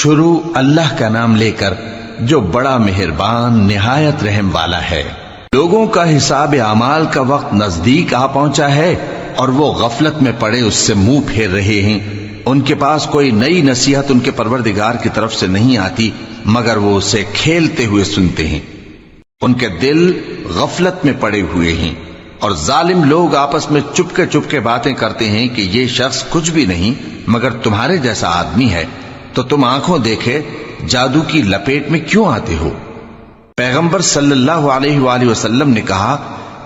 شروع اللہ کا نام لے کر جو بڑا مہربان نہایت رحم والا ہے۔ لوگوں کا حساب اعمال کا وقت نزدیک آ پہنچا ہے اور وہ غفلت میں پڑے اس سے منہ پھیر رہے ہیں۔ ان کے پاس کوئی نئی نصیحت ان کے پروردگار کی طرف سے نہیں آتی مگر وہ اسے کھیلتے ہوئے سنتے ہیں۔ ان کے دل غفلت میں پڑے ہوئے ہیں اور ظالم لوگ آپس میں چپکے باتیں کرتے ہیں کہ یہ شخص کچھ بھی نہیں مگر تمہارے جیسا آدمی ہے، تو تم آنکھوں دیکھے جادو کی لپیٹ میں کیوں آتے ہو؟ پیغمبر صلی اللہ علیہ وآلہ وسلم نے کہا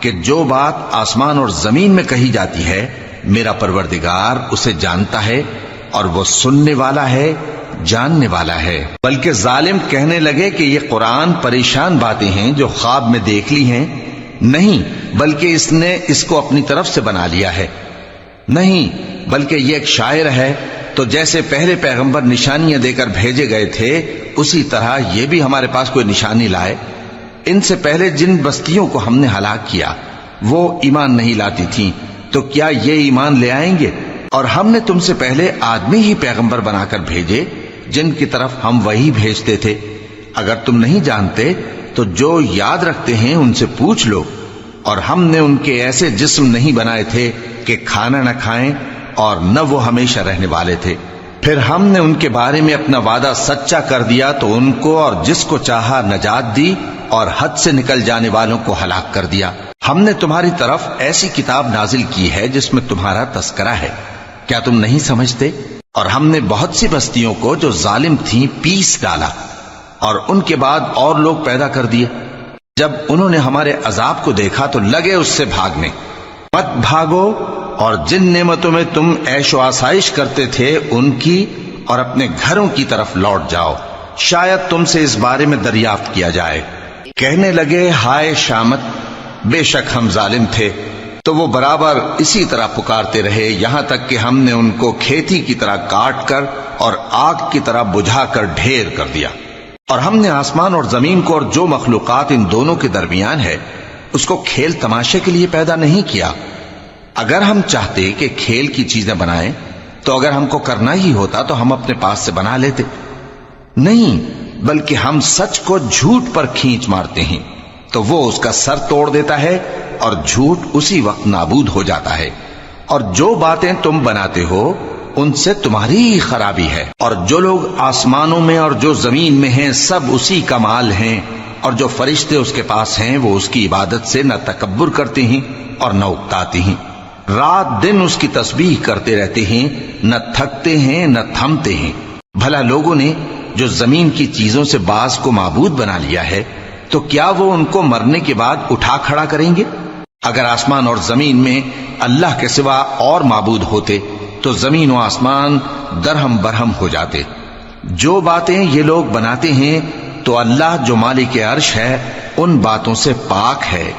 کہ جو بات آسمان اور زمین میں کہی جاتی ہے میرا پروردگار اسے جانتا ہے اور وہ سننے والا ہے، جاننے والا ہے۔ بلکہ ظالم کہنے لگے کہ یہ قرآن پریشان باتیں ہیں جو خواب میں دیکھ لی ہیں، نہیں بلکہ اس نے اس کو اپنی طرف سے بنا لیا ہے، نہیں بلکہ یہ ایک شاعر ہے۔ تو جیسے پہلے پیغمبر نشانیاں دے کر بھیجے گئے تھے اسی طرح یہ بھی ہمارے پاس کوئی نشانی لائے۔ ان سے پہلے جن بستیوں کو ہم نے ہلاک کیا وہ ایمان نہیں لاتی تھیں، تو کیا یہ ایمان لے آئیں گے؟ اور ہم نے تم سے پہلے آدمی ہی پیغمبر بنا کر بھیجے جن کی طرف ہم وہی بھیجتے تھے۔ اگر تم نہیں جانتے تو جو یاد رکھتے ہیں ان سے پوچھ لو۔ اور ہم نے ان کے ایسے جسم نہیں بنائے تھے کہ کھانا نہ کھائیں اور نہ وہ ہمیشہ رہنے والے تھے۔ پھر ہم نے ان کے بارے میں اپنا وعدہ سچا کر دیا تو ان کو اور جس کو چاہا نجات دی اور حد سے نکل جانے والوں کو ہلاک کر دیا۔ ہم نے تمہاری طرف ایسی کتاب نازل کی ہے جس میں تمہارا تذکرہ ہے، کیا تم نہیں سمجھتے؟ اور ہم نے بہت سی بستیوں کو جو ظالم تھیں پیس ڈالا اور ان کے بعد اور لوگ پیدا کر دیے۔ جب انہوں نے ہمارے عذاب کو دیکھا تو لگے اس سے بھاگنے۔ مت بھاگو اور جن نعمتوں میں تم عیش و آسائش کرتے تھے ان کی اور اپنے گھروں کی طرف لوٹ جاؤ، شاید تم سے اس بارے میں دریافت کیا جائے۔ کہنے لگے ہائے شامت، بے شک ہم ظالم تھے۔ تو وہ برابر اسی طرح پکارتے رہے یہاں تک کہ ہم نے ان کو کھیتی کی طرح کاٹ کر اور آگ کی طرح بجھا کر ڈھیر کر دیا۔ اور ہم نے آسمان اور زمین کو اور جو مخلوقات ان دونوں کے درمیان ہے اس کو کھیل تماشے کے لیے پیدا نہیں کیا۔ اگر ہم چاہتے کہ کھیل کی چیزیں بنائیں تو اگر ہم کو کرنا ہی ہوتا تو ہم اپنے پاس سے بنا لیتے، نہیں بلکہ ہم سچ کو جھوٹ پر کھینچ مارتے ہیں تو وہ اس کا سر توڑ دیتا ہے اور جھوٹ اسی وقت نابود ہو جاتا ہے۔ اور جو باتیں تم بناتے ہو ان سے تمہاری ہی خرابی ہے۔ اور جو لوگ آسمانوں میں اور جو زمین میں ہیں سب اسی کا مال ہیں، اور جو فرشتے اس کے پاس ہیں وہ اس کی عبادت سے نہ تکبر کرتے ہیں اور نہ اکتاتے ہیں، رات دن اس کی تسبیح کرتے رہتے ہیں، نہ تھکتے ہیں نہ تھمتے ہیں۔ بھلا لوگوں نے جو زمین کی چیزوں سے بعض کو معبود بنا لیا ہے تو کیا وہ ان کو مرنے کے بعد اٹھا کھڑا کریں گے؟ اگر آسمان اور زمین میں اللہ کے سوا اور معبود ہوتے تو زمین و آسمان درہم برہم ہو جاتے۔ جو باتیں یہ لوگ بناتے ہیں تو اللہ جو مالک عرش ہے ان باتوں سے پاک ہے۔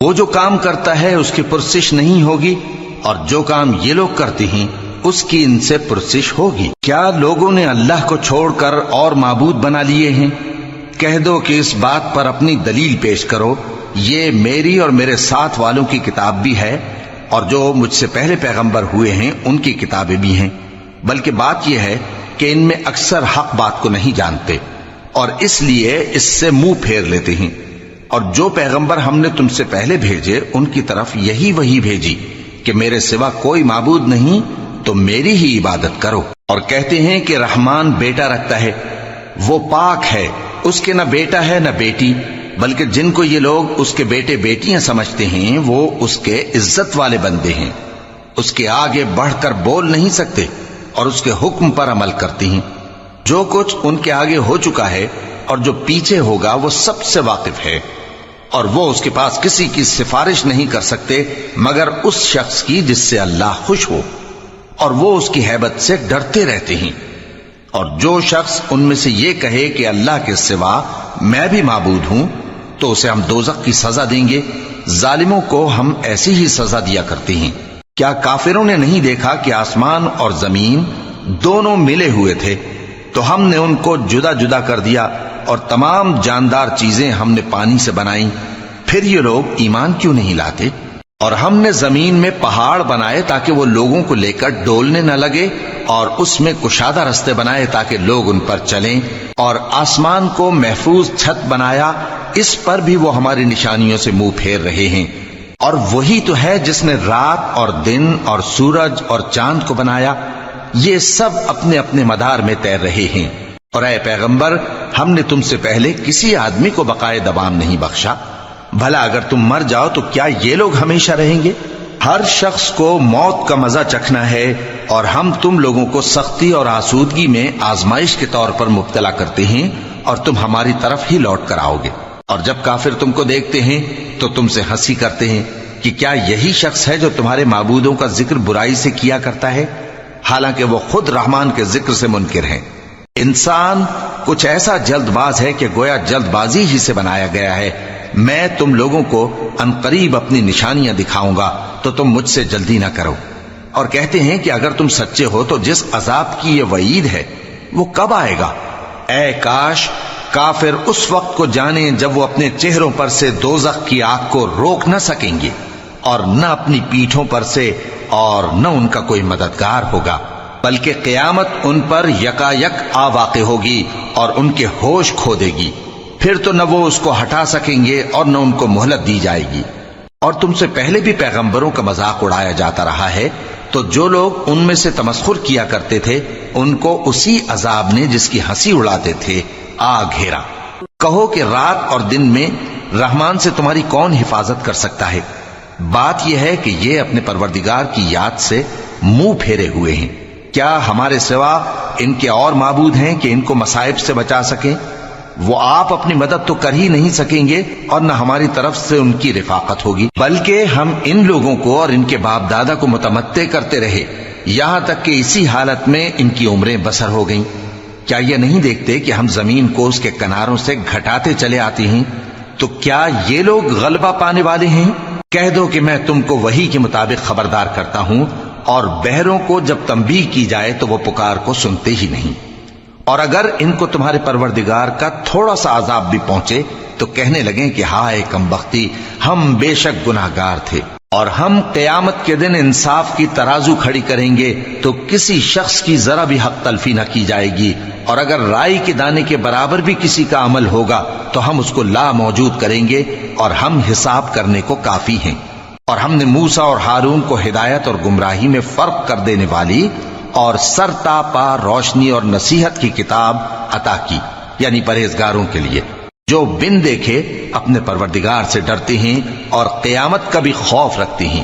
وہ جو کام کرتا ہے اس کی پرسش نہیں ہوگی، اور جو کام یہ لوگ کرتے ہیں اس کی ان سے پرسش ہوگی۔ کیا لوگوں نے اللہ کو چھوڑ کر اور معبود بنا لیے ہیں؟ کہہ دو کہ اس بات پر اپنی دلیل پیش کرو، یہ میری اور میرے ساتھ والوں کی کتاب بھی ہے اور جو مجھ سے پہلے پیغمبر ہوئے ہیں ان کی کتابیں بھی ہیں۔ بلکہ بات یہ ہے کہ ان میں اکثر حق بات کو نہیں جانتے اور اس لیے اس سے منہ پھیر لیتے ہیں۔ اور جو پیغمبر ہم نے تم سے پہلے بھیجے ان کی طرف یہی وحی بھیجی کہ میرے سوا کوئی معبود نہیں تو میری ہی عبادت کرو۔ اور کہتے ہیں کہ رحمان بیٹا رکھتا ہے، وہ پاک ہے، اس کے نہ بیٹا ہے نہ بیٹی، بلکہ جن کو یہ لوگ اس کے بیٹے بیٹیاں سمجھتے ہیں وہ اس کے عزت والے بندے ہیں، اس کے آگے بڑھ کر بول نہیں سکتے اور اس کے حکم پر عمل کرتے ہیں۔ جو کچھ ان کے آگے ہو چکا ہے اور جو پیچھے ہوگا وہ سب سے واقف ہے، اور وہ اس کے پاس کسی کی سفارش نہیں کر سکتے مگر اس شخص کی جس سے اللہ خوش ہو، اور وہ اس کی ہیبت سے ڈرتے رہتے ہیں۔ اور جو شخص ان میں سے یہ کہے کہ اللہ کے سوا میں بھی معبود ہوں تو اسے ہم دوزخ کی سزا دیں گے۔ ظالموں کو ہم ایسی ہی سزا دیا کرتے ہیں۔ کیا کافروں نے نہیں دیکھا کہ آسمان اور زمین دونوں ملے ہوئے تھے تو ہم نے ان کو جدا جدا کر دیا اور تمام جاندار چیزیں ہم نے پانی سے بنائیں، پھر یہ لوگ ایمان کیوں نہیں لاتے؟ اور ہم نے زمین میں پہاڑ بنائے تاکہ وہ لوگوں کو لے کر ڈولنے نہ لگے، اور اس میں کشادہ رستے بنائے تاکہ لوگ ان پر چلیں، اور آسمان کو محفوظ چھت بنایا، اس پر بھی وہ ہماری نشانیوں سے منہ پھیر رہے ہیں۔ اور وہی تو ہے جس نے رات اور دن اور سورج اور چاند کو بنایا، یہ سب اپنے اپنے مدار میں تیر رہے ہیں۔ اور اے پیغمبر، ہم نے تم سے پہلے کسی آدمی کو بقائے دوام نہیں بخشا، بھلا اگر تم مر جاؤ تو کیا یہ لوگ ہمیشہ رہیں گے؟ ہر شخص کو موت کا مزہ چکھنا ہے، اور ہم تم لوگوں کو سختی اور آسودگی میں آزمائش کے طور پر مبتلا کرتے ہیں، اور تم ہماری طرف ہی لوٹ کر آؤ گے۔ اور جب کافر تم کو دیکھتے ہیں تو تم سے ہنسی کرتے ہیں کہ کیا یہی شخص ہے جو تمہارے معبودوں کا ذکر برائی سے کیا کرتا ہے، حالانکہ وہ خود رحمان کے ذکر سے منکر ہیں۔ انسان کچھ ایسا جلد باز ہے کہ گویا جلد بازی ہی سے بنایا گیا ہے۔ میں تم لوگوں کو عنقریب اپنی نشانیاں دکھاؤں گا تو تم مجھ سے جلدی نہ کرو۔ اور کہتے ہیں کہ اگر تم سچے ہو تو جس عذاب کی یہ وعید ہے وہ کب آئے گا؟ اے کاش کافر اس وقت کو جانیں جب وہ اپنے چہروں پر سے دوزخ کی آگ کو روک نہ سکیں گے، اور نہ اپنی پیٹھوں پر سے، اور نہ ان کا کوئی مددگار ہوگا، بلکہ قیامت ان پر یکا یک آ واقع ہوگی اور ان کے ہوش کھو دے گی، پھر تو نہ وہ اس کو ہٹا سکیں گے اور نہ ان کو مہلت دی جائے گی۔ اور تم سے پہلے بھی پیغمبروں کا مذاق اڑایا جاتا رہا ہے، تو جو لوگ ان میں سے تمسخر کیا کرتے تھے ان کو اسی عذاب نے جس کی ہنسی اڑاتے تھے آ گھیرا۔ کہو کہ رات اور دن میں رحمان سے تمہاری کون حفاظت کر سکتا ہے؟ بات یہ ہے کہ یہ اپنے پروردگار کی یاد سے منہ پھیرے ہوئے ہیں۔ کیا ہمارے سوا ان کے اور معبود ہیں کہ ان کو مصائب سے بچا سکیں؟ وہ آپ اپنی مدد تو کر ہی نہیں سکیں گے، اور نہ ہماری طرف سے ان کی رفاقت ہوگی، بلکہ ہم ان لوگوں کو اور ان کے باپ دادا کو متمتع کرتے رہے، یہاں تک کہ اسی حالت میں ان کی عمریں بسر ہو گئیں۔ کیا یہ نہیں دیکھتے کہ ہم زمین کو اس کے کناروں سے گھٹاتے چلے آتے ہیں؟ تو کیا یہ لوگ غلبہ پانے والے ہیں؟ کہہ دو کہ میں تم کو وحی کے مطابق خبردار کرتا ہوں، اور بہروں کو جب تنبیہ کی جائے تو وہ پکار کو سنتے ہی نہیں۔ اور اگر ان کو تمہارے پروردگار کا تھوڑا سا عذاب بھی پہنچے تو کہنے لگیں کہ ہائے کمبختی، ہم بے شک گناہگار تھے۔ اور ہم قیامت کے دن انصاف کی ترازو کھڑی کریں گے تو کسی شخص کی ذرا بھی حق تلفی نہ کی جائے گی، اور اگر رائی کے دانے کے برابر بھی کسی کا عمل ہوگا تو ہم اس کو لا موجود کریں گے، اور ہم حساب کرنے کو کافی ہیں۔ اور ہم نے موسیٰ اور ہارون کو ہدایت اور گمراہی میں فرق کر دینے والی اور سر تا پا روشنی اور نصیحت کی کتاب عطا کی، یعنی پرہیزگاروں کے لیے جو بن دیکھے اپنے پروردگار سے ڈرتے ہیں اور قیامت کا بھی خوف رکھتے ہیں۔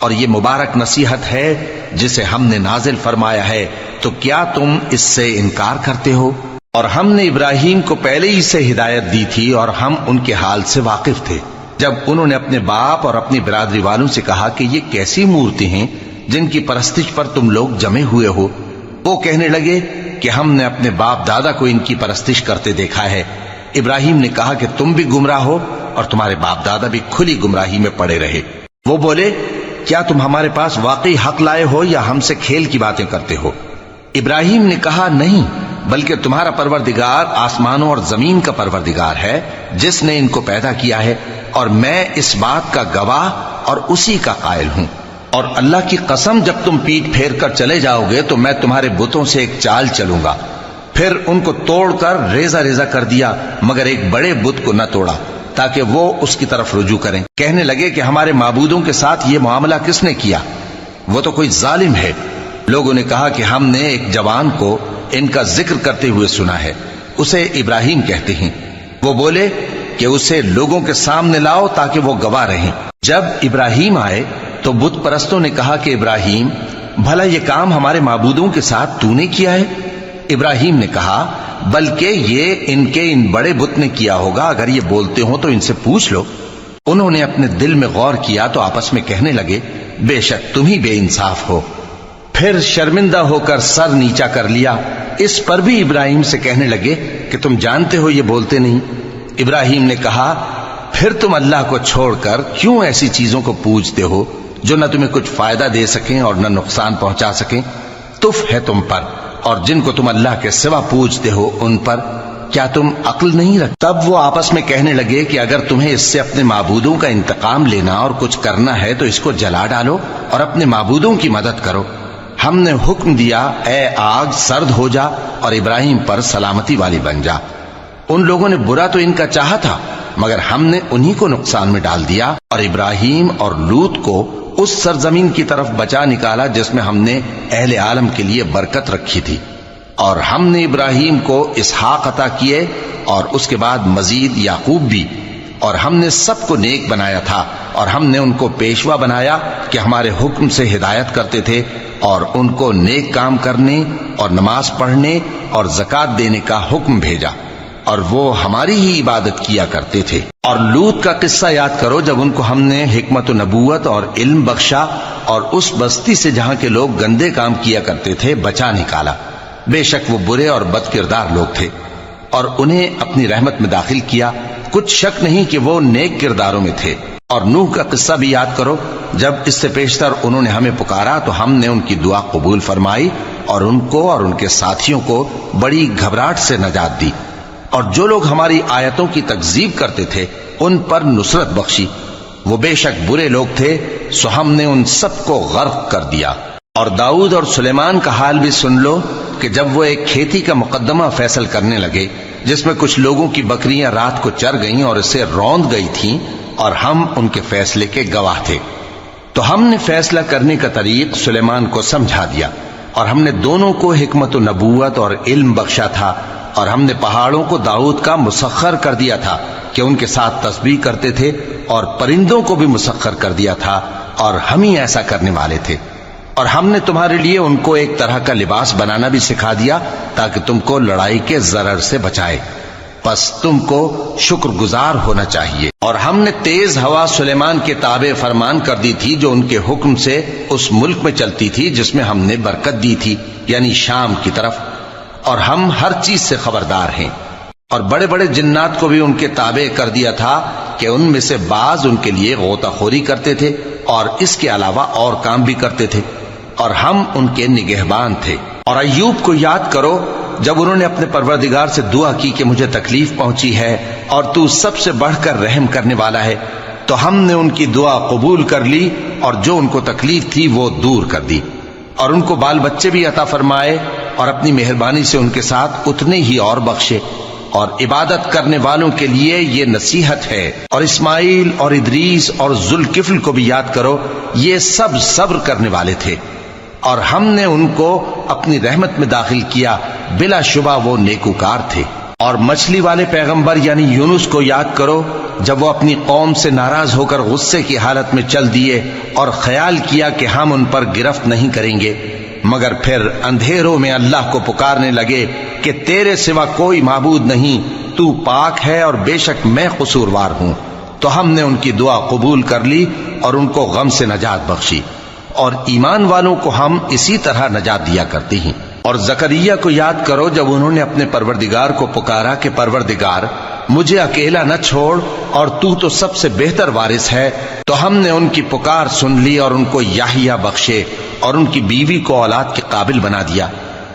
اور یہ مبارک نصیحت ہے جسے ہم نے نازل فرمایا ہے، تو کیا تم اس سے انکار کرتے ہو؟ اور ہم نے ابراہیم کو پہلے ہی سے ہدایت دی تھی، اور ہم ان کے حال سے واقف تھے جب انہوں نے اپنے باپ اور اپنی برادری والوں سے کہا کہ یہ کیسی مورتی ہیں جن کی پرستش پر تم لوگ جمے ہوئے ہو؟ وہ کہنے لگے کہ ہم نے اپنے باپ دادا کو ان کی پرستش کرتے دیکھا ہے۔ ابراہیم نے کہا کہ تم بھی گمراہ ہو اور تمہارے باپ دادا بھی کھلی گمراہی میں پڑے رہے۔ وہ بولے کیا تم ہمارے پاس واقعی حق لائے ہو یا ہم سے کھیل کی باتیں کرتے ہو؟ ابراہیم نے کہا نہیں، بلکہ تمہارا پروردگار آسمانوں اور زمین کا پروردگار ہے جس نے ان کو پیدا کیا ہے، اور میں اس بات کا گواہ اور اسی کا قائل ہوں۔ اور اللہ کی قسم جب تم پیٹ پھیر کر چلے جاؤ گے تو میں تمہارے بتوں سے ایک چال چلوں گا۔ پھر ان کو توڑ کر ریزہ ریزہ کر دیا، مگر ایک بڑے بت کو نہ توڑا تاکہ وہ اس کی طرف رجوع کریں۔ کہنے لگے کہ ہمارے معبودوں کے ساتھ یہ معاملہ کس نے کیا؟ وہ تو کوئی ظالم ہے۔ لوگوں نے کہا کہ ہم نے ایک جوان کو ان کا ذکر کرتے ہوئے سنا ہے، اسے ابراہیم کہتے ہیں۔ وہ بولے کہ اسے لوگوں کے سامنے لاؤ تاکہ وہ گواہ رہیں۔ جب ابراہیم آئے تو بت پرستوں نے کہا کہ ابراہیم، بھلا یہ کام ہمارے معبودوں کے ساتھ تو نے کیا ہے؟ ابراہیم نے کہا بلکہ یہ ان کے ان بڑے بت نے کیا ہوگا، اگر یہ بولتے ہوں تو ان سے پوچھ لو۔ انہوں نے اپنے دل میں غور کیا تو آپس میں کہنے لگے بے شک تم ہی بے انصاف ہو۔ پھر شرمندہ ہو کر سر نیچا کر لیا۔ اس پر بھی ابراہیم سے کہنے لگے کہ تم جانتے ہو یہ بولتے نہیں۔ ابراہیم نے کہا پھر تم اللہ کو چھوڑ کر کیوں ایسی چیزوں کو پوجتے ہو جو نہ تمہیں کچھ فائدہ دے سکیں اور نہ نقصان پہنچا سکیں؟ تف ہے تم پر اور جن کو تم اللہ کے سوا پوجتے ہو ان پر، کیا تم عقل نہیں رکھ؟ تب وہ آپس میں کہنے لگے کہ اگر تمہیں اس سے اپنے معبودوں کا انتقام لینا اور کچھ کرنا ہے تو اس کو جلا ڈالو اور اپنے معبودوں کی مدد کرو۔ ہم نے حکم دیا اے آگ سرد ہو جا اور ابراہیم پر سلامتی والی بن جا۔ ان لوگوں نے برا تو ان کا چاہا تھا مگر ہم نے انہی کو نقصان میں ڈال دیا اور ابراہیم اور لوط کو اس سرزمین کی طرف بچا نکالا جس میں ہم نے اہل عالم کے لیے برکت رکھی تھی۔ اور ہم نے ابراہیم کو اسحاق عطا کیے اور اس کے بعد مزید یعقوب بھی، اور ہم نے سب کو نیک بنایا تھا اور ہم نے ان کو پیشوا بنایا کہ ہمارے حکم سے ہدایت کرتے تھے اور ان کو نیک کام کرنے اور نماز پڑھنے اور زکوٰۃ دینے کا حکم بھیجا، اور وہ ہماری ہی عبادت کیا کرتے تھے۔ اور لوط کا قصہ یاد کرو جب ان کو ہم نے حکمت و نبوت اور علم بخشا اور اس بستی سے جہاں کے لوگ گندے کام کیا کرتے تھے بچا نکالا۔ بے شک وہ برے اور بد کردار لوگ تھے، اور انہیں اپنی رحمت میں داخل کیا، کچھ شک نہیں کہ وہ نیک کرداروں میں تھے۔ اور نوح کا قصہ بھی یاد کرو جب اس سے پیشتر انہوں نے ہمیں پکارا تو ہم نے ان کی دعا قبول فرمائی اور ان کو اور ان کے ساتھیوں کو بڑی گھبراہٹ سے نجات دی، اور جو لوگ ہماری آیتوں کی تکذیب کرتے تھے ان پر نصرت بخشی۔ وہ بے شک برے لوگ تھے، سو ہم نے ان سب کو غرق کر دیا۔ اور داؤد اور سلیمان کا حال بھی سن لو کہ جب وہ ایک کھیتی کا مقدمہ فیصل کرنے لگے جس میں کچھ لوگوں کی بکریاں رات کو چر گئیں اور اسے روند گئی تھیں، اور ہم ان کے فیصلے کے گواہ تھے، تو ہم نے فیصلہ کرنے کا طریق سلیمان کو سمجھا دیا، اور ہم نے دونوں کو حکمت و نبوت اور علم بخشا تھا، اور ہم نے پہاڑوں کو داؤد کا مسخر کر دیا تھا کہ ان کے ساتھ تسبیح کرتے تھے، اور پرندوں کو بھی مسخر کر دیا تھا، اور ہم ہی ایسا کرنے والے تھے۔ اور ہم نے تمہارے لیے ان کو ایک طرح کا لباس بنانا بھی سکھا دیا تاکہ تم کو لڑائی کے ضرر سے بچائے، پس تم کو شکر گزار ہونا چاہیے۔ اور ہم نے تیز ہوا سلیمان کے تابع فرمان کر دی تھی جو ان کے حکم سے اس ملک میں چلتی تھی جس میں ہم نے برکت دی تھی، یعنی شام کی طرف، اور ہم ہر چیز سے خبردار ہیں۔ اور بڑے بڑے جنات کو بھی ان کے تابع کر دیا تھا کہ ان میں سے بعض ان کے لیے غوطہ خوری کرتے تھے اور اس کے علاوہ اور کام بھی کرتے تھے، اور ہم ان کے نگہبان تھے۔ اور ایوب کو یاد کرو جب انہوں نے اپنے پروردگار سے دعا کی کہ مجھے تکلیف پہنچی ہے اور تو سب سے بڑھ کر رحم کرنے والا ہے، تو ہم نے ان کی دعا قبول کر لی اور جو ان کو تکلیف تھی وہ دور کر دی، اور ان کو بال بچے بھی عطا فرمائے اور اپنی مہربانی سے ان کے ساتھ اتنے ہی اور بخشے۔ اور عبادت کرنے والوں کے لیے یہ نصیحت ہے۔ اور اسماعیل اور ادریس اور ذوالکفل کو بھی یاد کرو، یہ سب صبر کرنے والے تھے، اور ہم نے ان کو اپنی رحمت میں داخل کیا، بلا شبہ وہ نیکوکار تھے۔ اور مچھلی والے پیغمبر یعنی یونس کو یاد کرو جب وہ اپنی قوم سے ناراض ہو کر غصے کی حالت میں چل دیے اور خیال کیا کہ ہم ان پر گرفت نہیں کریں گے، مگر پھر اندھیروں میں اللہ کو پکارنے لگے کہ تیرے سوا کوئی معبود نہیں، تو پاک ہے اور بے شک میں قصوروار ہوں، تو ہم نے ان کی دعا قبول کر لی اور ان کو غم سے نجات بخشی، اور ایمان والوں کو ہم اسی طرح نجات دیا کرتے ہیں۔ اور زکریا کو یاد کرو جب انہوں نے اپنے پروردگار کو پکارا کہ پروردگار مجھے اکیلا نہ چھوڑ اور تو سب سے بہتر وارث ہے، تو ہم نے ان کی پکار سن لی اور ان کو یحییٰ بخشے اور ان کی بیوی کو اولاد کے قابل بنا دیا۔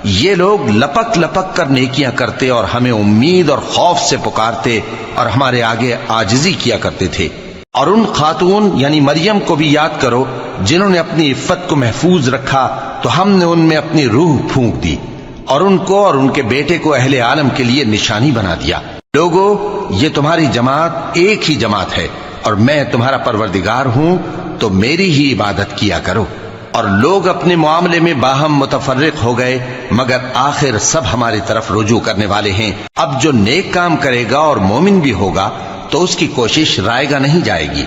یہ لوگ لپک لپک کر نیکیاں کرتے اور ہمیں امید اور خوف سے پکارتے اور ہمارے آگے عاجزی کیا کرتے تھے۔ اور ان خاتون یعنی مریم کو بھی یاد کرو جنہوں نے اپنی عفت کو محفوظ رکھا، تو ہم نے ان میں اپنی روح پھونک دی اور ان کو اور ان کے بیٹے کو اہل عالم کے لیے نشانی بنا دیا۔ لوگو، یہ تمہاری جماعت ایک ہی جماعت ہے اور میں تمہارا پروردگار ہوں، تو میری ہی عبادت کیا کرو۔ اور لوگ اپنے معاملے میں باہم متفرق ہو گئے، مگر آخر سب ہماری طرف رجوع کرنے والے ہیں۔ اب جو نیک کام کرے گا اور مومن بھی ہوگا تو اس کی کوشش رائے گا نہیں جائے گی،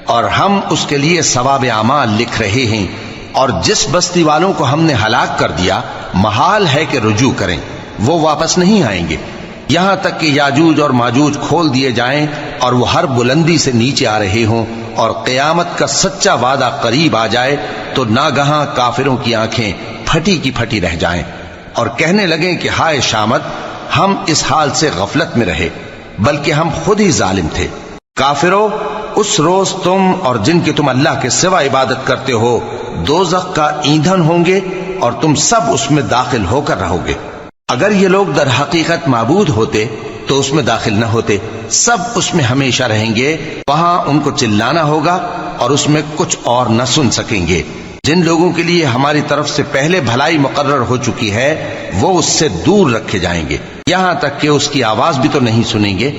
اور ہم اس کے لیے ثواب اعمال لکھ رہے ہیں۔ اور جس بستی والوں کو ہم نے ہلاک کر دیا محال ہے کہ رجوع کریں، وہ واپس نہیں آئیں گے، یہاں تک کہ یاجوج اور ماجوج کھول دیے جائیں اور وہ ہر بلندی سے نیچے آ رہے ہوں، اور قیامت کا سچا وعدہ قریب آ جائے تو ناگہاں کافروں کی آنکھیں پھٹی کی پھٹی رہ جائیں اور کہنے لگیں کہ ہائے شامت، ہم اس حال سے غفلت میں رہے، بلکہ ہم خود ہی ظالم تھے۔ کافرو، اس روز تم اور جن کی تم اللہ کے سوا عبادت کرتے ہو دوزخ کا ایندھن ہوں گے اور تم سب اس میں داخل ہو کر رہو گے۔ اگر یہ لوگ در حقیقت معبود ہوتے تو اس میں داخل نہ ہوتے، سب اس میں ہمیشہ رہیں گے، وہاں ان کو چلانا ہوگا اور اس میں کچھ اور نہ سن سکیں گے۔ جن لوگوں کے لیے ہماری طرف سے پہلے بھلائی مقرر ہو چکی ہے وہ اس سے دور رکھے جائیں گے، یہاں تک کہ اس کی آواز بھی تو نہیں سنیں گے،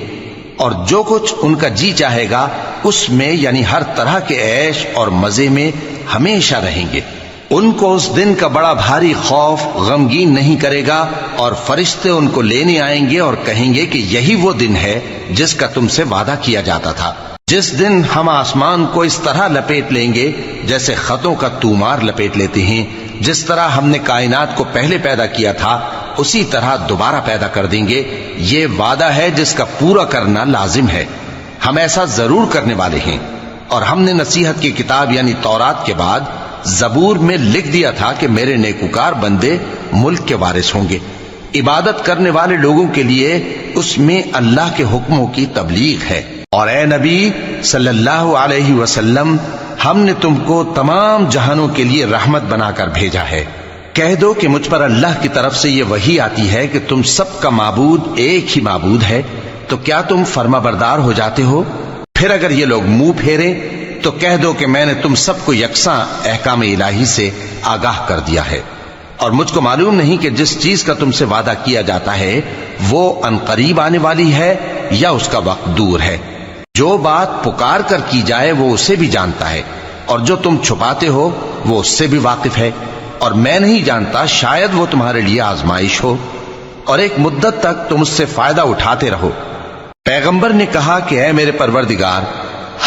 اور جو کچھ ان کا جی چاہے گا اس میں یعنی ہر طرح کے عیش اور مزے میں ہمیشہ رہیں گے۔ ان کو اس دن کا بڑا بھاری خوف غمگین نہیں کرے گا، اور فرشتے ان کو لینے آئیں گے اور کہیں گے کہ یہی وہ دن ہے جس کا تم سے وعدہ کیا جاتا تھا، جس دن ہم آسمان کو اس طرح لپیٹ لیں گے جیسے خطوں کا تومار لپیٹ لیتے ہیں، جس طرح ہم نے کائنات کو پہلے پیدا کیا تھا اسی طرح دوبارہ پیدا کر دیں گے۔ یہ وعدہ ہے جس کا پورا کرنا لازم ہے، ہم ایسا ضرور کرنے والے ہیں۔ اور ہم نے نصیحت کی کتاب یعنی تورات کے بعد زبور میں لکھ دیا تھا کہ میرے نیکوکار بندے ملک کے وارث ہوں گے۔ عبادت کرنے والے لوگوں کے لیے اس میں اللہ کے حکموں کی تبلیغ ہے۔ اور اے نبی صلی اللہ علیہ وسلم، ہم نے تم کو تمام جہانوں کے لیے رحمت بنا کر بھیجا ہے۔ کہہ دو کہ مجھ پر اللہ کی طرف سے یہ وحی آتی ہے کہ تم سب کا معبود ایک ہی معبود ہے، تو کیا تم فرما بردار ہو جاتے ہو؟ پھر اگر یہ لوگ منہ پھیریں تو کہہ دو کہ میں نے تم سب کو یکساں احکام الہی سے آگاہ کر دیا ہے، اور مجھ کو معلوم نہیں کہ جس چیز کا تم سے وعدہ کیا جاتا ہے وہ عنقریب آنے والی ہے یا اس کا وقت دور ہے۔ جو بات پکار کر کی جائے وہ اسے بھی جانتا ہے، اور جو تم چھپاتے ہو وہ اس سے بھی واقف ہے، اور میں نہیں جانتا شاید وہ تمہارے لیے آزمائش ہو، اور ایک مدت تک تم اس سے فائدہ اٹھاتے رہو۔ پیغمبر نے کہا کہ اے میرے پروردگار،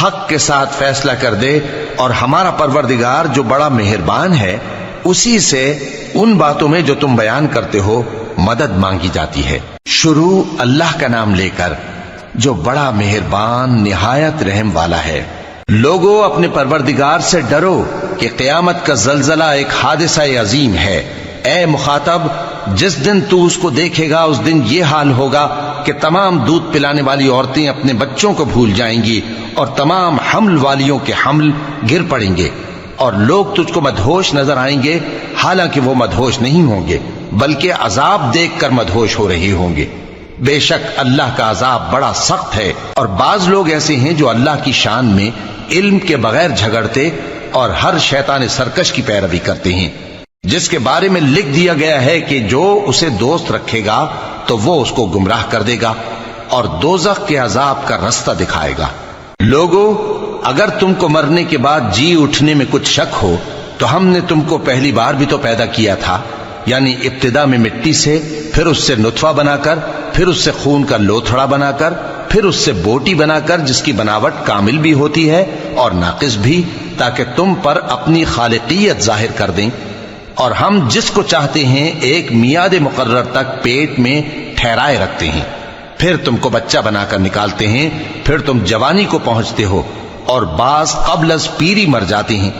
حق کے ساتھ فیصلہ کر دے، اور ہمارا پروردگار جو بڑا مہربان ہے اسی سے ان باتوں میں جو تم بیان کرتے ہو مدد مانگی جاتی ہے۔ شروع اللہ کا نام لے کر جو بڑا مہربان نہایت رحم والا ہے۔ لوگو اپنے پروردگار سے ڈرو کہ قیامت کا زلزلہ ایک حادثہ عظیم ہے۔ اے مخاطب، جس دن تو اس کو دیکھے گا اس دن یہ حال ہوگا کہ تمام دودھ پلانے والی عورتیں اپنے بچوں کو بھول جائیں گی، اور تمام حمل والیوں کے حمل گر پڑیں گے، اور لوگ تجھ کو مدہوش نظر آئیں گے، حالانکہ وہ مدہوش نہیں ہوں گے بلکہ عذاب دیکھ کر مدہوش ہو رہے ہوں گے۔ بے شک اللہ کا عذاب بڑا سخت ہے، اور بعض لوگ ایسے ہیں جو اللہ کی شان میں علم کے بغیر جھگڑتے اور ہر شیطان سرکش کی پیروی کرتے ہیں، جس کے بارے میں لکھ دیا گیا ہے کہ جو اسے دوست رکھے گا تو وہ اس کو گمراہ کر دے گا اور دوزخ کے عذاب کا رستہ دکھائے گا۔ لوگو، اگر تم کو مرنے کے بعد جی اٹھنے میں کچھ شک ہو تو ہم نے تم کو پہلی بار بھی تو پیدا کیا تھا، یعنی ابتدا میں مٹی سے، پھر اس سے نطفہ بنا کر، پھر اس سے خون کا لوتھڑا بنا کر، پھر اس سے بوٹی بنا کر جس کی بناوٹ کامل بھی ہوتی ہے اور ناقص بھی، تاکہ تم پر اپنی خالقیت ظاہر کر دیں۔ اور ہم جس کو چاہتے ہیں ایک میعاد مقرر تک پیٹ میں ٹھہرائے رکھتے ہیں، پھر تم کو بچہ بنا کر نکالتے ہیں، پھر تم جوانی کو پہنچتے ہو، اور بعض قبل از پیری مر جاتے ہیں،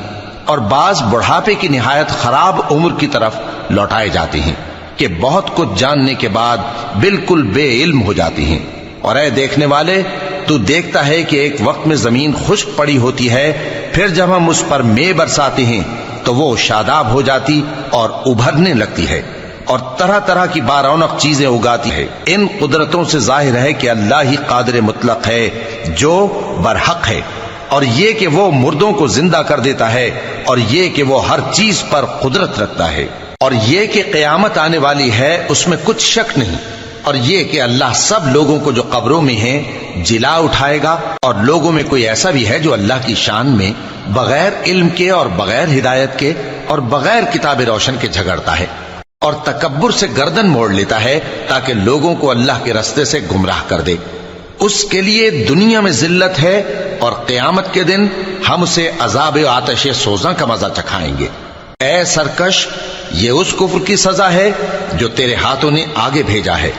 اور بعض بڑھاپے کی نہایت خراب عمر کی طرف لوٹائے جاتے ہیں کہ بہت کچھ جاننے کے بعد بالکل بے علم ہو جاتے ہیں۔ اور اے دیکھنے والے، تو دیکھتا ہے کہ ایک وقت میں زمین خشک پڑی ہوتی ہے، پھر جب ہم اس پر مے برساتے ہیں تو وہ شاداب ہو جاتی اور ابھرنے لگتی ہے، اور طرح طرح کی بارونق چیزیں اگاتی ہے۔ ان قدرتوں سے ظاہر ہے کہ اللہ ہی قادر مطلق ہے جو برحق ہے، اور یہ کہ وہ مردوں کو زندہ کر دیتا ہے، اور یہ کہ وہ ہر چیز پر قدرت رکھتا ہے، اور یہ کہ قیامت آنے والی ہے اس میں کچھ شک نہیں، اور یہ کہ اللہ سب لوگوں کو جو قبروں میں ہیں جلا اٹھائے گا، اور لوگوں میں کوئی ایسا بھی ہے جو اللہ کی شان میں بغیر علم کے اور بغیر ہدایت کے اور بغیر کتاب روشن کے جھگڑتا ہے، اور تکبر سے گردن موڑ لیتا ہے تاکہ لوگوں کو اللہ کے رستے سے گمراہ کر دے۔ اس کے لیے دنیا میں ذلت ہے، اور قیامت کے دن ہم اسے عذاب آتش سوزاں کا مزہ چکھائیں گے۔ اے سرکش، یہ اس کفر کی سزا ہے جو تیرے ہاتھوں نے آگے بھیجا ہے،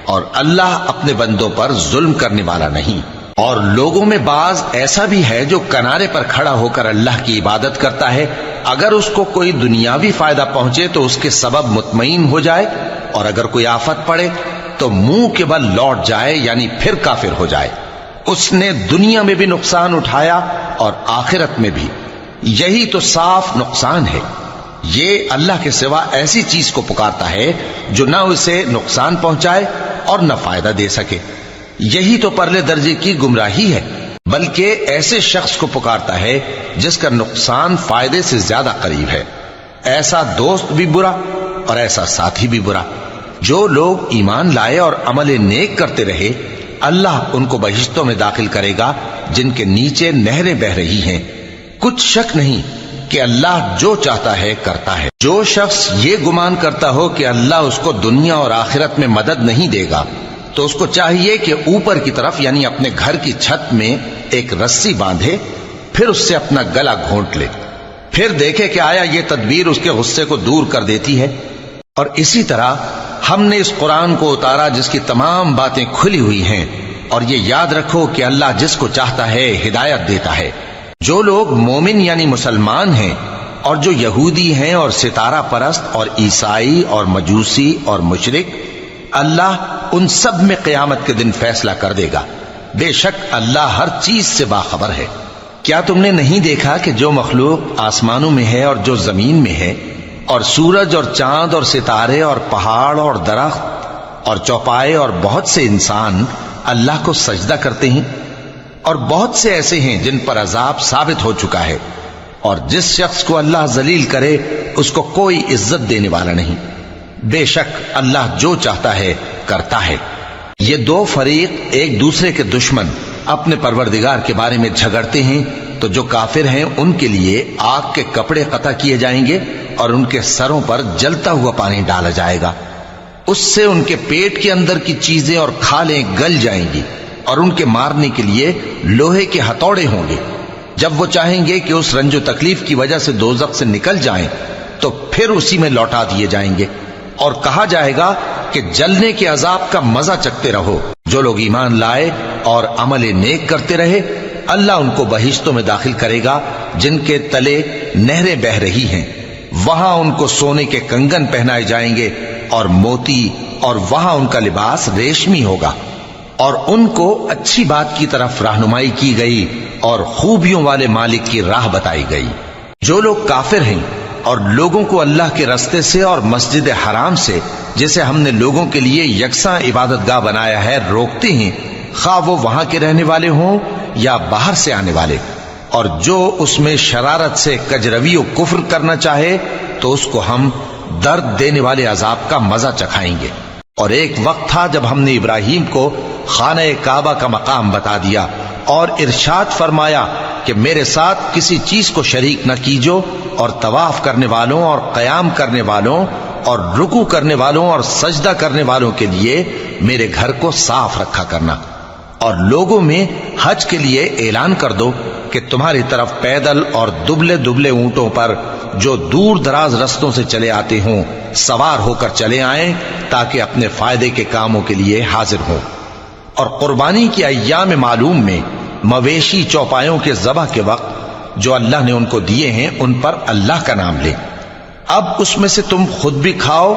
اور اللہ اپنے بندوں پر ظلم کرنے والا نہیں۔ اور لوگوں میں بعض ایسا بھی ہے جو کنارے پر کھڑا ہو کر اللہ کی عبادت کرتا ہے، اگر اس کو کوئی دنیاوی فائدہ پہنچے تو اس کے سبب مطمئن ہو جائے، اور اگر کوئی آفت پڑے تو منہ کے بل لوٹ جائے، یعنی پھر کافر ہو جائے۔ اس نے دنیا میں بھی نقصان اٹھایا اور آخرت میں بھی، یہی تو صاف نقصان ہے۔ یہ اللہ کے سوا ایسی چیز کو پکارتا ہے جو نہ اسے نقصان پہنچائے اور نہ فائدہ دے سکے. یہی تو پرلے درجے کی گمراہی ہے. بلکہ ایسے شخص کو پکارتا ہے جس کا نقصان فائدے سے زیادہ قریب ہے. ایسا دوست بھی برا اور ایسا ساتھی بھی برا. جو لوگ ایمان لائے اور عمل نیک کرتے رہے اللہ ان کو بہشتوں میں داخل کرے گا جن کے نیچے نہریں بہ رہی ہیں. کچھ شک نہیں کہ اللہ جو چاہتا ہے کرتا ہے. جو شخص یہ گمان کرتا ہو کہ اللہ اس کو دنیا اور آخرت میں مدد نہیں دے گا تو اس کو چاہیے کہ اوپر کی طرف یعنی اپنے گھر کی چھت میں ایک رسی باندھے, پھر اس سے اپنا گلا گھونٹ لے, پھر دیکھے کہ آیا یہ تدبیر اس کے غصے کو دور کر دیتی ہے. اور اسی طرح ہم نے اس قرآن کو اتارا جس کی تمام باتیں کھلی ہوئی ہیں. اور یہ یاد رکھو کہ اللہ جس کو چاہتا ہے ہدایت دیتا ہے. جو لوگ مومن یعنی مسلمان ہیں اور جو یہودی ہیں اور ستارہ پرست اور عیسائی اور مجوسی اور مشرک, اللہ ان سب میں قیامت کے دن فیصلہ کر دے گا. بے شک اللہ ہر چیز سے باخبر ہے. کیا تم نے نہیں دیکھا کہ جو مخلوق آسمانوں میں ہے اور جو زمین میں ہے, اور سورج اور چاند اور ستارے اور پہاڑ اور درخت اور چوپائے اور بہت سے انسان اللہ کو سجدہ کرتے ہیں, اور بہت سے ایسے ہیں جن پر عذاب ثابت ہو چکا ہے, اور جس شخص کو اللہ ذلیل کرے اس کو کوئی عزت دینے والا نہیں. بے شک اللہ جو چاہتا ہے کرتا ہے. یہ دو فریق ایک دوسرے کے دشمن اپنے پروردگار کے بارے میں جھگڑتے ہیں تو جو کافر ہیں ان کے لیے آگ کے کپڑے قطع کیے جائیں گے اور ان کے سروں پر جلتا ہوا پانی ڈالا جائے گا. اس سے ان کے پیٹ کے اندر کی چیزیں اور کھالیں گل جائیں گی, اور ان کے مارنے کے لیے لوہے کے ہتھوڑے ہوں گے. جب وہ چاہیں گے کہ اس رنج و تکلیف کی وجہ سے دوزخ سے نکل جائیں تو پھر اسی میں لوٹا دیے جائیں گے, اور کہا جائے گا کہ جلنے کے عذاب کا مزہ چکھتے رہو. جو لوگ ایمان لائے اور عمل نیک کرتے رہے اللہ ان کو بہشتوں میں داخل کرے گا جن کے تلے نہریں بہ رہی ہیں. وہاں ان کو سونے کے کنگن پہنائے جائیں گے اور موتی, اور وہاں ان کا لباس ریشمی ہوگا. اور ان کو اچھی بات کی طرف رہنمائی کی گئی اور خوبیوں والے مالک کی راہ بتائی گئی. جو لوگ کافر ہیں اور لوگوں کو اللہ کے رستے سے اور مسجد حرام سے جسے ہم نے لوگوں کے لیے یکساں عبادت گاہ بنایا ہے روکتے ہیں, خواہ وہ وہاں کے رہنے والے ہوں یا باہر سے آنے والے, اور جو اس میں شرارت سے کجروی و کفر کرنا چاہے تو اس کو ہم درد دینے والے عذاب کا مزہ چکھائیں گے. اور ایک وقت تھا جب ہم نے ابراہیم کو خانہ کعبہ کا مقام بتا دیا اور ارشاد فرمایا کہ میرے ساتھ کسی چیز کو شریک نہ کیجو, اور طواف کرنے والوں اور قیام کرنے والوں اور رکوع کرنے والوں اور سجدہ کرنے والوں کے لیے میرے گھر کو صاف رکھا کرنا. اور لوگوں میں حج کے لیے اعلان کر دو کہ تمہاری طرف پیدل اور دبلے دبلے اونٹوں پر جو دور دراز رستوں سے چلے آتے ہوں سوار ہو کر چلے آئیں تاکہ اپنے فائدے کے کاموں کے لیے حاضر ہوں. اور قربانی کی ایام معلوم میں مویشی چوپایوں کے ذبح کے وقت جو اللہ نے ان کو دیے ہیں ان پر اللہ کا نام لیں. اب اس میں سے تم خود بھی کھاؤ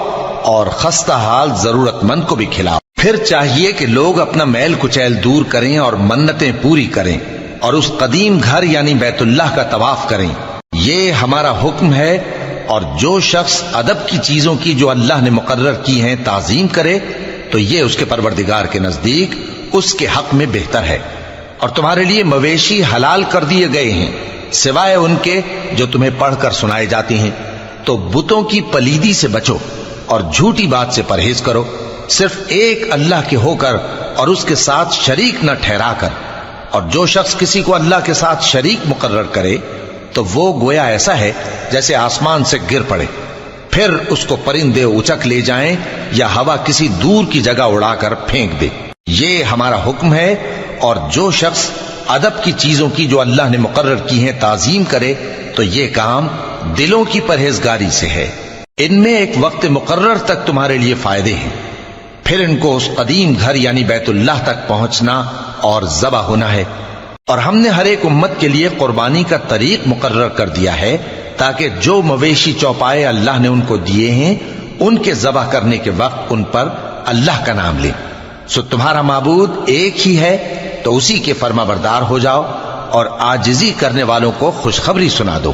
اور خستہ حال ضرورت مند کو بھی کھلاؤ. پھر چاہیے کہ لوگ اپنا میل کچیل دور کریں اور منتیں پوری کریں اور اس قدیم گھر یعنی بیت اللہ کا طواف کریں. یہ ہمارا حکم ہے. اور جو شخص ادب کی چیزوں کی جو اللہ نے مقرر کی ہیں تعظیم کرے تو یہ اس کے پروردگار کے نزدیک اس کے حق میں بہتر ہے. اور تمہارے لیے مویشی حلال کر دیے گئے ہیں سوائے ان کے جو تمہیں پڑھ کر سنائے جاتے ہیں. تو بتوں کی پلیدی سے بچو اور جھوٹی بات سے پرہیز کرو, صرف ایک اللہ کے ہو کر اور اس کے ساتھ شریک نہ ٹھہرا کر. اور جو شخص کسی کو اللہ کے ساتھ شریک مقرر کرے تو وہ گویا ایسا ہے جیسے آسمان سے گر پڑے, پھر اس کو پرندے اچک لے جائیں یا ہوا کسی دور کی جگہ اڑا کر پھینک دے. یہ ہمارا حکم ہے. اور جو شخص ادب کی چیزوں کی جو اللہ نے مقرر کی ہیں تعظیم کرے تو یہ کام دلوں کی پرہیزگاری سے ہے. ان میں ایک وقت مقرر تک تمہارے لیے فائدے ہیں, پھر ان کو اس قدیم گھر یعنی بیت اللہ تک پہنچنا اور ذبح ہونا ہے. اور ہم نے ہر ایک امت کے لیے قربانی کا طریق مقرر کر دیا ہے تاکہ جو مویشی چوپائے اللہ نے ان کو دیے ہیں ان کے ذبح کرنے کے وقت ان پر اللہ کا نام لیں. سو تمہارا معبود ایک ہی ہے تو اسی کے فرما بردار ہو جاؤ اور عاجزی کرنے والوں کو خوشخبری سنا دو.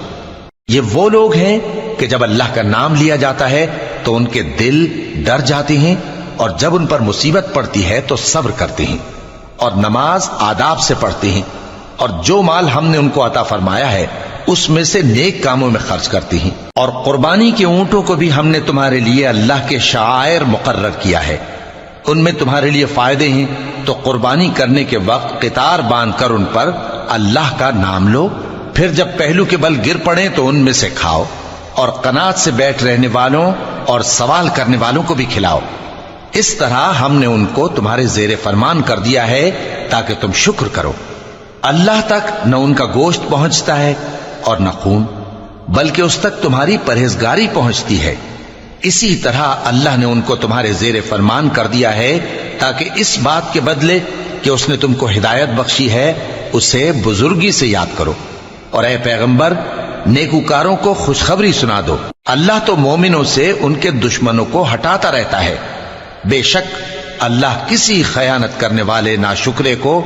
یہ وہ لوگ ہیں کہ جب اللہ کا نام لیا جاتا ہے تو ان کے دل ڈر جاتے ہیں، اور جب ان پر مصیبت پڑتی ہے تو صبر کرتے ہیں، اور نماز آداب سے پڑھتے ہیں، اور جو مال ہم نے ان کو عطا فرمایا ہے اس میں سے نیک کاموں میں خرچ کرتے ہیں۔ اور قربانی کے اونٹوں کو بھی ہم نے تمہارے لیے اللہ کے شعائر مقرر کیا ہے، ان میں تمہارے لیے فائدے ہیں، تو قربانی کرنے کے وقت قطار باندھ کر ان پر اللہ کا نام لو، پھر جب پہلو کے بل گر پڑیں تو ان میں سے کھاؤ، اور قناعت سے بیٹھ رہنے والوں اور سوال کرنے والوں کو بھی کھلاؤ۔ اس طرح ہم نے ان کو تمہارے زیر فرمان کر دیا ہے تاکہ تم شکر کرو۔ اللہ تک نہ ان کا گوشت پہنچتا ہے اور نہ خون، بلکہ اس تک تمہاری پرہیزگاری پہنچتی ہے۔ اسی طرح اللہ نے ان کو تمہارے زیر فرمان کر دیا ہے تاکہ اس بات کے بدلے کہ اس نے تم کو ہدایت بخشی ہے اسے بزرگی سے یاد کرو۔ اور اے پیغمبر، نیکوکاروں کو خوشخبری سنا دو، اللہ تو مومنوں سے ان کے دشمنوں کو ہٹاتا رہتا ہے۔ بے شک اللہ کسی خیانت کرنے والے ناشکرے کو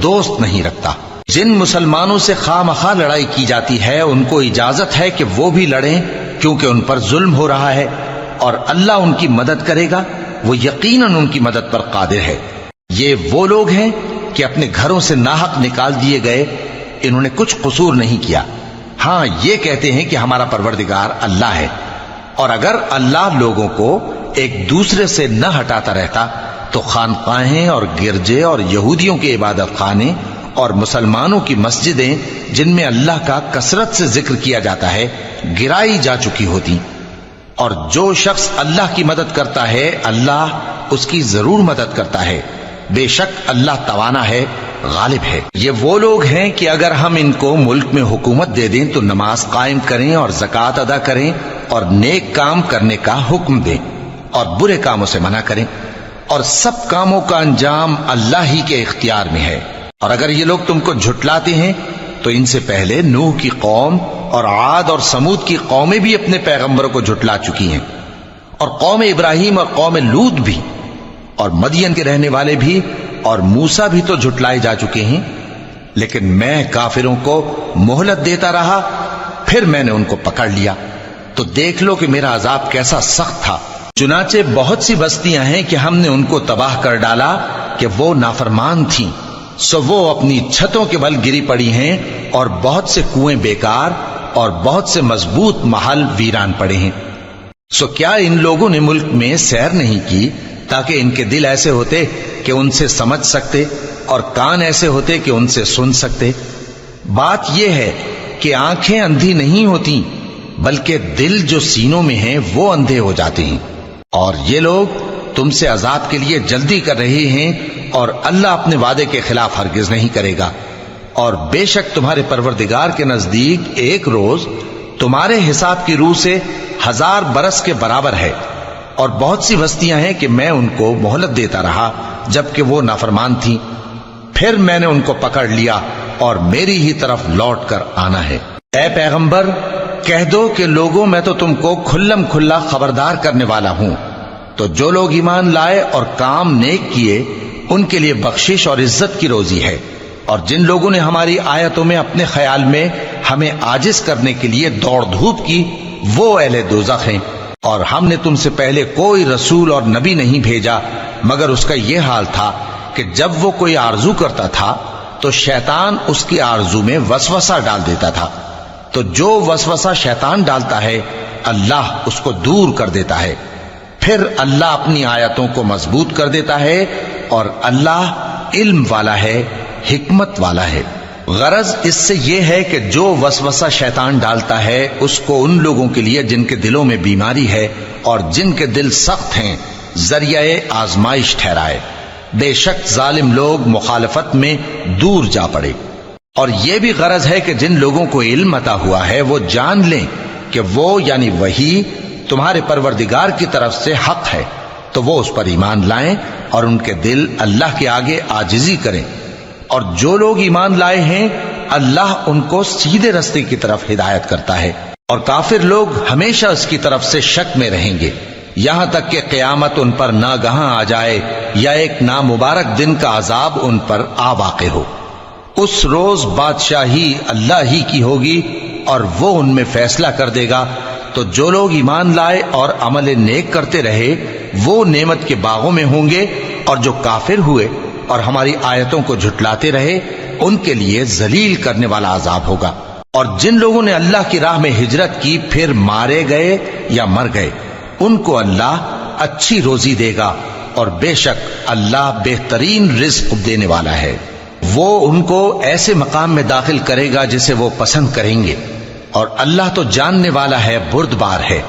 دوست نہیں رکھتا۔ جن مسلمانوں سے خواہ مخواہ لڑائی کی جاتی ہے ان کو اجازت ہے کہ وہ بھی لڑیں، کیونکہ ان پر ظلم ہو رہا ہے، اور اللہ ان کی مدد کرے گا، وہ یقیناً ان کی مدد پر قادر ہے۔ یہ وہ لوگ ہیں کہ اپنے گھروں سے ناحق نکال دیے گئے، انہوں نے کچھ قصور نہیں کیا، ہاں یہ کہتے ہیں کہ ہمارا پروردگار اللہ ہے۔ اور اگر اللہ لوگوں کو ایک دوسرے سے نہ ہٹاتا رہتا تو خانقاہیں اور گرجے اور یہودیوں کے عبادت خانے اور مسلمانوں کی مسجدیں جن میں اللہ کا کثرت سے ذکر کیا جاتا ہے گرائی جا چکی ہوتی۔ اور جو شخص اللہ کی مدد کرتا ہے اللہ اس کی ضرور مدد کرتا ہے، بے شک اللہ توانا ہے، غالب ہے۔ یہ وہ لوگ ہیں کہ اگر ہم ان کو ملک میں حکومت دے دیں تو نماز قائم کریں اور زکوٰۃ ادا کریں اور نیک کام کرنے کا حکم دیں اور برے کاموں سے منع کریں، اور سب کاموں کا انجام اللہ ہی کے اختیار میں ہے۔ اور اگر یہ لوگ تم کو جھٹلاتے ہیں تو ان سے پہلے نوح کی قوم اور عاد اور سمود کی قومیں بھی اپنے پیغمبروں کو جھٹلا چکی ہیں، اور قوم ابراہیم اور قوم لوط بھی، اور مدین کے رہنے والے بھی، اور موسیٰ بھی تو جھٹلائے جا چکے ہیں۔ لیکن میں کافروں کو مہلت دیتا رہا، پھر میں نے ان کو پکڑ لیا، تو دیکھ لو کہ میرا عذاب کیسا سخت تھا۔ چنانچہ بہت سی بستیاں ہیں کہ ہم نے ان کو تباہ کر ڈالا کہ وہ نافرمان تھیں، سو وہ اپنی چھتوں کے بل گری پڑی ہیں، اور بہت سے کنویں بیکار اور بہت سے مضبوط محل ویران پڑے ہیں۔ سو کیا ان لوگوں نے ملک میں سیر نہیں کی تاکہ ان کے دل ایسے ہوتے کہ ان سے سمجھ سکتے اور کان ایسے ہوتے کہ ان سے سن سکتے؟ بات یہ ہے کہ آنکھیں اندھی نہیں ہوتی، بلکہ دل جو سینوں میں ہیں وہ اندھے ہو جاتے ہیں۔ اور یہ لوگ تم سے عذاب کے لیے جلدی کر رہے ہیں، اور اللہ اپنے وعدے کے خلاف ہرگز نہیں کرے گا۔ اور بے شک تمہارے پروردگار کے نزدیک ایک روز تمہارے حساب کی روح سے 1000 برس کے برابر ہے۔ اور بہت سی بستیاں ہیں کہ میں ان کو مہلت دیتا رہا جبکہ وہ نافرمان تھیں، پھر میں نے ان کو پکڑ لیا اور میری ہی طرف لوٹ کر آنا ہے۔ اے پیغمبر، کہہ دو کہ لوگوں میں تو تم کو کھلم کھلا خبردار کرنے والا ہوں، تو جو لوگ ایمان لائے اور کام نیک کیے ان کے لیے بخشش اور عزت کی روزی ہے، اور جن لوگوں نے ہماری آیتوں میں اپنے خیال میں ہمیں عاجز کرنے کے لیے دوڑ دھوپ کی وہ اہل دوزخ ہیں۔ اور ہم نے تم سے پہلے کوئی رسول اور نبی نہیں بھیجا مگر اس کا یہ حال تھا کہ جب وہ کوئی آرزو کرتا تھا تو شیطان اس کی آرزو میں وسوسہ ڈال دیتا تھا، تو جو وسوسہ شیطان ڈالتا ہے اللہ اس کو دور کر دیتا ہے، پھر اللہ اپنی آیتوں کو مضبوط کر دیتا ہے، اور اللہ علم والا ہے، حکمت والا ہے۔ غرض اس سے یہ ہے کہ جو وسوسہ شیطان ڈالتا ہے اس کو ان لوگوں کے لیے جن کے دلوں میں بیماری ہے اور جن کے دل سخت ہیں ذریعہ آزمائش ٹھہرائے۔ بے شک ظالم لوگ مخالفت میں دور جا پڑے۔ اور یہ بھی غرض ہے کہ جن لوگوں کو علم عطا ہوا ہے وہ جان لیں کہ وہ یعنی وحی تمہارے پروردگار کی طرف سے حق ہے، تو وہ اس پر ایمان لائیں اور ان کے دل اللہ کے آگے عاجزی کریں۔ اور جو لوگ ایمان لائے ہیں اللہ ان کو سیدھے رستے کی طرف ہدایت کرتا ہے، اور کافر لوگ ہمیشہ اس کی طرف سے شک میں رہیں گے یہاں تک کہ قیامت ان پر ناگہاں آ جائے یا ایک نامبارک دن کا عذاب ان پر آ واقع ہو۔ اس روز بادشاہی اللہ ہی کی ہوگی اور وہ ان میں فیصلہ کر دے گا تو جو لوگ ایمان لائے اور عمل نیک کرتے رہے وہ نعمت کے باغوں میں ہوں گے، اور جو کافر ہوئے اور ہماری آیتوں کو جھٹلاتے رہے ان کے لیے ذلیل کرنے والا عذاب ہوگا۔ اور جن لوگوں نے اللہ کی راہ میں ہجرت کی پھر مارے گئے یا مر گئے ان کو اللہ اچھی روزی دے گا، اور بے شک اللہ بہترین رزق دینے والا ہے۔ وہ ان کو ایسے مقام میں داخل کرے گا جسے وہ پسند کریں گے، اور اللہ تو جاننے والا ہے، بردبار ہے۔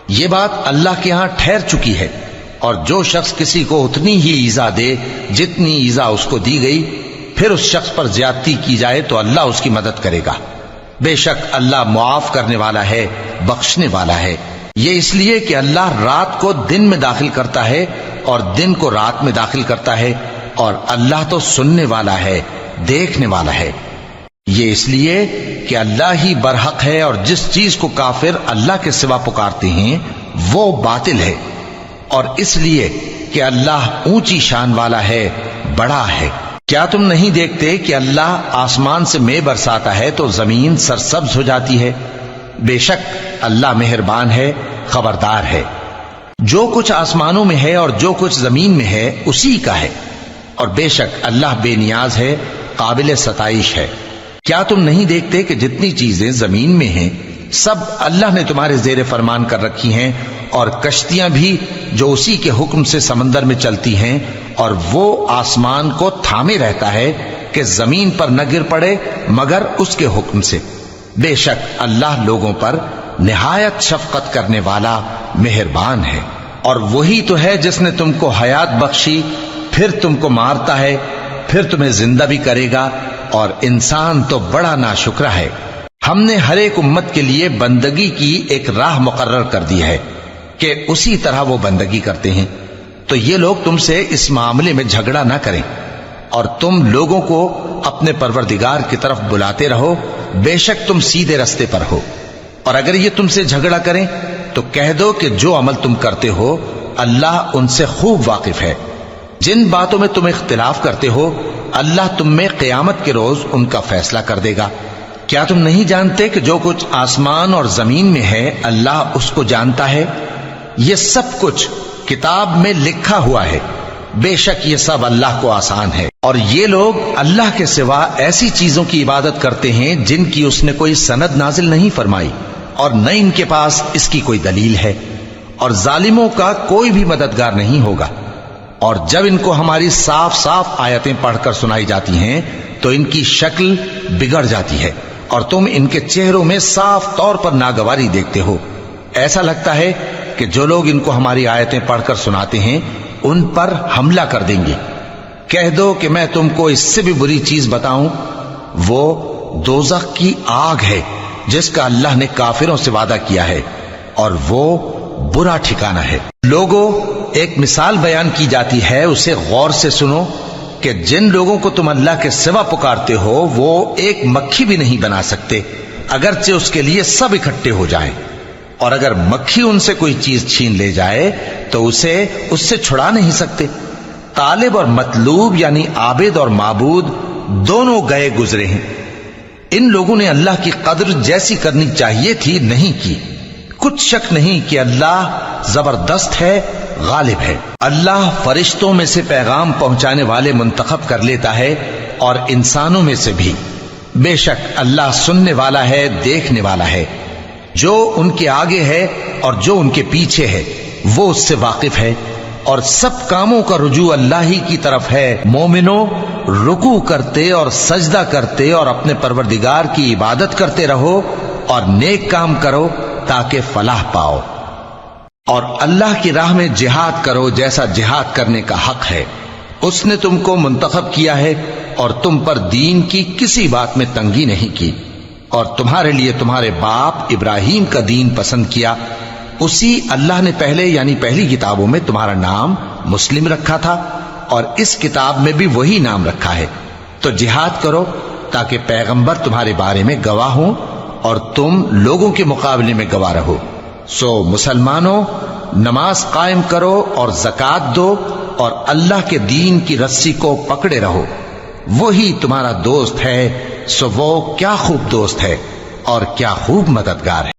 یہ بات اللہ کے ہاں ٹھہر چکی ہے، اور جو شخص کسی کو اتنی ہی ایذا دے جتنی ایذا اس کو دی گئی، پھر اس شخص پر زیادتی کی جائے تو اللہ اس کی مدد کرے گا۔ بے شک اللہ معاف کرنے والا ہے، بخشنے والا ہے۔ یہ اس لیے کہ اللہ رات کو دن میں داخل کرتا ہے اور دن کو رات میں داخل کرتا ہے، اور اللہ تو سننے والا ہے، دیکھنے والا ہے۔ یہ اس لیے کہ اللہ ہی برحق ہے، اور جس چیز کو کافر اللہ کے سوا پکارتے ہیں وہ باطل ہے، اور اس لیے کہ اللہ اونچی شان والا ہے، بڑا ہے۔ کیا تم نہیں دیکھتے کہ اللہ آسمان سے مے برساتا ہے تو زمین سرسبز ہو جاتی ہے؟ بے شک اللہ مہربان ہے، خبردار ہے۔ جو کچھ آسمانوں میں ہے اور جو کچھ زمین میں ہے اسی کا ہے، اور بے شک اللہ بے نیاز ہے، قابل ستائش ہے۔ کیا تم نہیں دیکھتے کہ جتنی چیزیں زمین میں ہیں سب اللہ نے تمہارے زیر فرمان کر رکھی ہیں، اور کشتیاں بھی جو اسی کے حکم سے سمندر میں چلتی ہیں، اور وہ آسمان کو تھامے رہتا ہے کہ زمین پر نہ گر پڑے مگر اس کے حکم سے۔ بے شک اللہ لوگوں پر نہایت شفقت کرنے والا مہربان ہے۔ اور وہی تو ہے جس نے تم کو حیات بخشی، پھر تم کو مارتا ہے، پھر تمہیں زندہ بھی کرے گا، اور انسان تو بڑا ناشکرا ہے۔ ہم نے ہر ایک امت کے لیے بندگی کی ایک راہ مقرر کر دی ہے کہ اسی طرح وہ بندگی کرتے ہیں، تو یہ لوگ تم سے اس معاملے میں جھگڑا نہ کریں، اور تم لوگوں کو اپنے پروردگار کی طرف بلاتے رہو، بے شک تم سیدھے رستے پر ہو۔ اور اگر یہ تم سے جھگڑا کریں تو کہہ دو کہ جو عمل تم کرتے ہو اللہ ان سے خوب واقف ہے۔ جن باتوں میں تم اختلاف کرتے ہو اللہ تم میں قیامت کے روز ان کا فیصلہ کر دے گا۔ کیا تم نہیں جانتے کہ جو کچھ آسمان اور زمین میں ہے اللہ اس کو جانتا ہے؟ یہ سب کچھ کتاب میں لکھا ہوا ہے، بے شک یہ سب اللہ کو آسان ہے۔ اور یہ لوگ اللہ کے سوا ایسی چیزوں کی عبادت کرتے ہیں جن کی اس نے کوئی سند نازل نہیں فرمائی، اور نہ ان کے پاس اس کی کوئی دلیل ہے، اور ظالموں کا کوئی بھی مددگار نہیں ہوگا۔ اور جب ان کو ہماری صاف صاف آیتیں پڑھ کر سنائی جاتی ہیں تو ان کی شکل بگڑ جاتی ہے، اور تم ان کے چہروں میں صاف طور پر ناگواری دیکھتے ہو۔ ایسا لگتا ہے کہ جو لوگ ان کو ہماری آیتیں پڑھ کر سناتے ہیں ان پر حملہ کر دیں گے۔ کہہ دو کہ میں تم کو اس سے بھی بری چیز بتاؤں، وہ دوزخ کی آگ ہے جس کا اللہ نے کافروں سے وعدہ کیا ہے، اور وہ برا ٹھکانہ ہے۔ لوگوں، ایک مثال بیان کی جاتی ہے، اسے غور سے سنو کہ جن لوگوں کو تم اللہ کے سوا پکارتے ہو وہ ایک مکھی بھی نہیں بنا سکتے اگرچہ اس کے لیے سب اکٹھے ہو جائیں، اور اگر مکھی ان سے کوئی چیز چھین لے جائے تو اسے اس سے چھڑا نہیں سکتے۔ طالب اور مطلوب یعنی عابد اور معبود دونوں گئے گزرے ہیں۔ ان لوگوں نے اللہ کی قدر جیسی کرنی چاہیے تھی نہیں کی۔ کچھ شک نہیں کہ اللہ زبردست ہے، غالب ہے۔ اللہ فرشتوں میں سے پیغام پہنچانے والے منتخب کر لیتا ہے اور انسانوں میں سے بھی۔ بے شک اللہ سننے والا ہے، دیکھنے والا ہے۔ جو ان کے آگے ہے اور جو ان کے پیچھے ہے وہ اس سے واقف ہے، اور سب کاموں کا رجوع اللہ ہی کی طرف ہے۔ مومنوں، رکوع کرتے اور سجدہ کرتے اور اپنے پروردگار کی عبادت کرتے رہو اور نیک کام کرو تاکہ فلاح پاؤ، اور اللہ کی راہ میں جہاد کرو جیسا جہاد کرنے کا حق ہے۔ اس نے تم کو منتخب کیا ہے اور تم پر دین کی کسی بات میں تنگی نہیں کی، اور تمہارے لیے تمہارے باپ ابراہیم کا دین پسند کیا۔ اسی اللہ نے پہلے یعنی پہلی کتابوں میں تمہارا نام مسلم رکھا تھا، اور اس کتاب میں بھی وہی نام رکھا ہے۔ تو جہاد کرو تاکہ پیغمبر تمہارے بارے میں گواہ ہوں اور تم لوگوں کے مقابلے میں گواہ رہو۔ سو مسلمانوں، نماز قائم کرو اور زکوٰۃ دو اور اللہ کے دین کی رسی کو پکڑے رہو، وہی تمہارا دوست ہے۔ سو وہ کیا خوب دوست ہے اور کیا خوب مددگار ہے۔